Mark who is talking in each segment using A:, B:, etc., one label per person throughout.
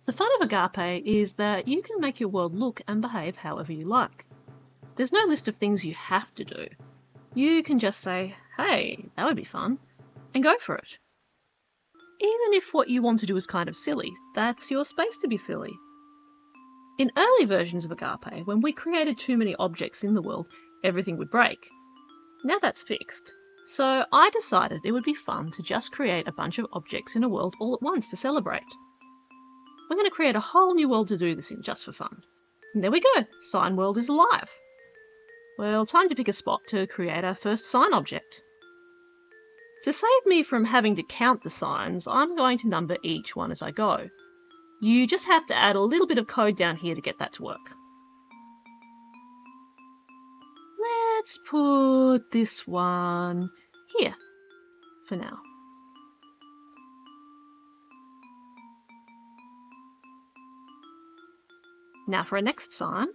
A: The fun of Agape is that you can make your world look and behave however you like. There's no list of things you have to do. You can just say, hey, that would be fun, and go for it. Even if what you want to do is kind of silly, that's your space to be silly. In early versions of Agape, when we created too many objects in the world, everything would break. Now that's fixed. So I decided it would be fun to just create a bunch of objects in a world all at once to celebrate. We're going to create a whole new world to do this in just for fun. And there we go, Sign World is alive. Well, time to pick a spot to create our first sign object. To save me from having to count the signs, I'm going to number each one as I go. You just have to add a little bit of code down here to get that to work. Let's put this one here for now. Now for our next sign.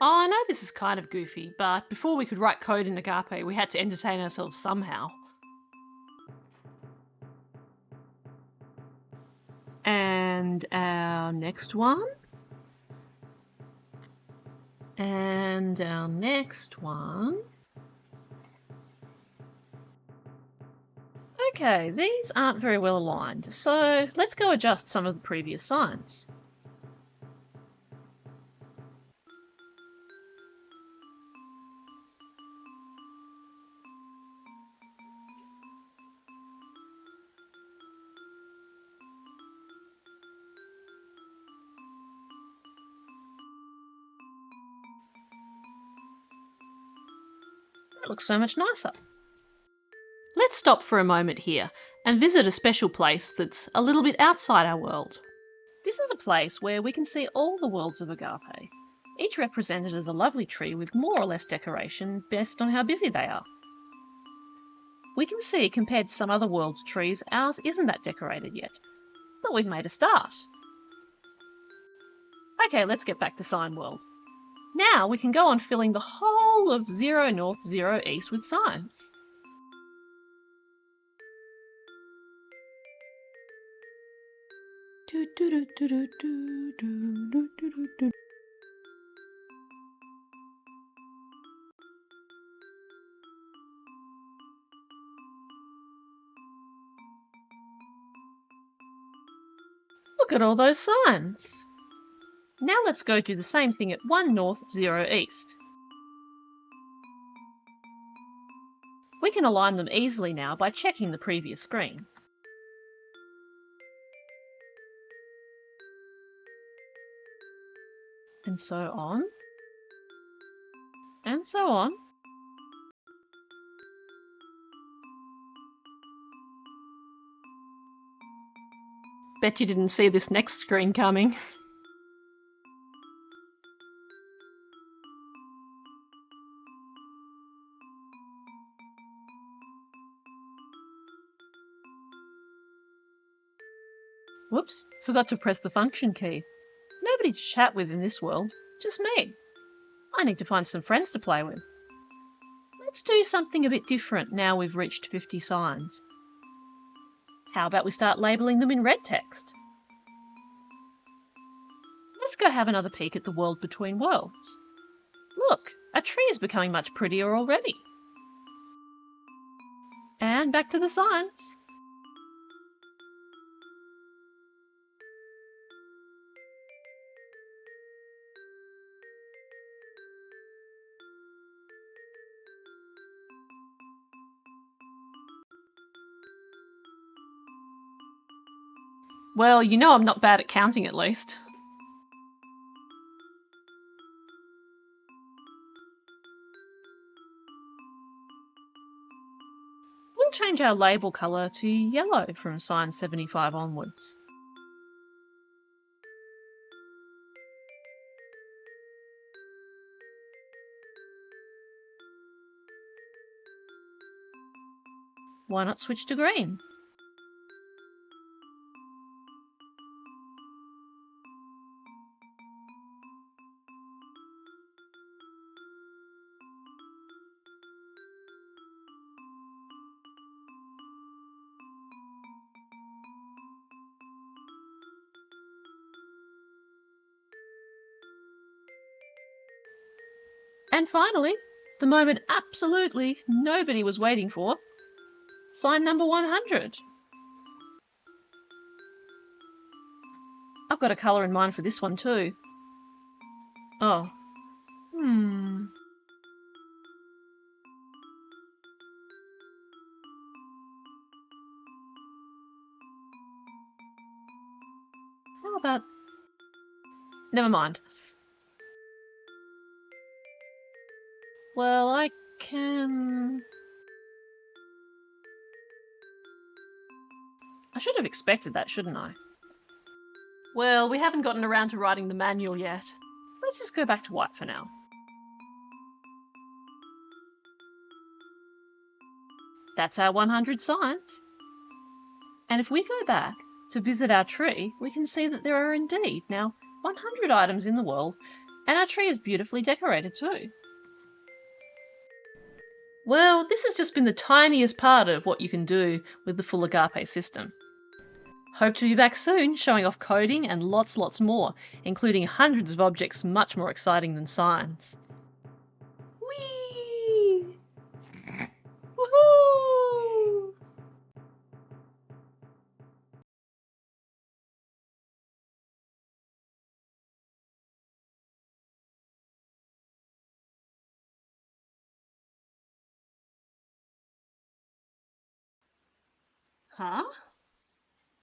A: I know this is kind of goofy, but before we could write code in Agape, we had to entertain ourselves somehow. And our next one. And our next one. Okay, these aren't very well aligned, so let's go adjust some of the previous signs. That looks so much nicer. Let's stop for a moment here and visit a special place that's a little bit outside our world. This is a place where we can see all the worlds of Agape, each represented as a lovely tree with more or less decoration based on how busy they are. We can see, compared to some other worlds' trees, ours isn't that decorated yet, but we've made a start. Okay, let's get back to Sign World. Now we can go on filling the whole of 0 North, 0 East with signs. Look at all those signs. Now let's go do the same thing at 1 North, 0 East. We can align them easily now by checking the previous screen. And so on. And so on. Bet you didn't see this next screen coming. Whoops, forgot to press the function key. Nobody to chat with in this world, just me. I need to find some friends to play with. Let's do something a bit different now we've reached 50 signs. How about we start labelling them in red text? Let's go have another peek at the world between worlds. Look, a tree is becoming much prettier already. And back to the signs. Well, you know I'm not bad at counting at least. We'll change our label colour to yellow from sign 75 onwards. Why not switch to green? And finally, the moment absolutely nobody was waiting for, sign number 100. I've got a colour in mind for this one too. Oh. How about... Never mind. Well, I can... I should have expected that, shouldn't I? Well, we haven't gotten around to writing the manual yet. Let's just go back to white for now. That's our 100 signs. And if we go back to visit our tree, we can see that there are indeed now 100 items in the world, and our tree is beautifully decorated too. Well, this has just been the tiniest part of what you can do with the full Agape system. Hope to be back soon, showing off coding and lots more, including hundreds of objects much more exciting than signs. Whee! Woohoo! Huh?